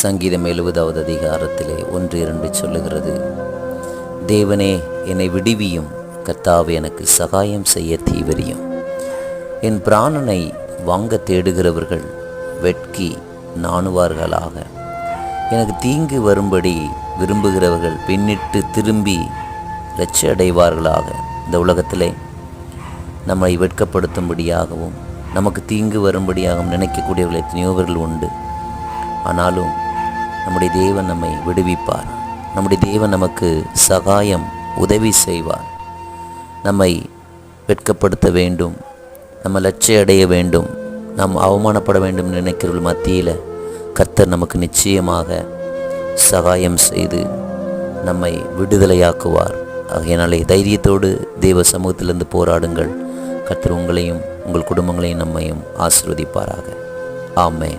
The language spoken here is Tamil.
சங்கீதம் 70வது அதிகாரத்திலே 1-2 சொல்லுகிறது, தேவனே என்னை விடுவியும், கர்த்தாவே எனக்கு சகாயம் செய்ய தீவிரியும். என் பிராணனை வாங்க தேடுகிறவர்கள் வெட்கி நாணுவார்களாக. எனக்கு தீங்கு வரும்படி விரும்புகிறவர்கள் பின்னிட்டு திரும்பி இரட்சை அடைவார்களாக. இந்த உலகத்திலே நம்மை வெட்கப்படுத்தும்படியாகவும் நமக்கு தீங்கு வரும்படியாகவும் நினைக்கக்கூடியவர்கள் எத்தனையோவர்கள் உண்டு. ஆனாலும் நம்முடைய தேவன் நம்மை விடுவிப்பார். நம்முடைய தேவன் நமக்கு சகாயம் உதவி செய்வார். நம்மை வெட்கப்படுத்த வேண்டும், நம்ம லட்சிய அடைய வேண்டும், நாம் அவமானப்பட வேண்டும் நினைக்கிறவர்கள் மத்தியில் கர்த்தர் நமக்கு நிச்சயமாக சகாயம் செய்து நம்மை விடுதலையாக்குவார். ஆகையினாலே தைரியத்தோடு தேவ சமூகத்திலிருந்து போராடுங்கள். கர்த்தர் உங்களையும் உங்கள் குடும்பங்களையும் நம்மையும் ஆசீர்வதிப்பாராக. ஆமென்.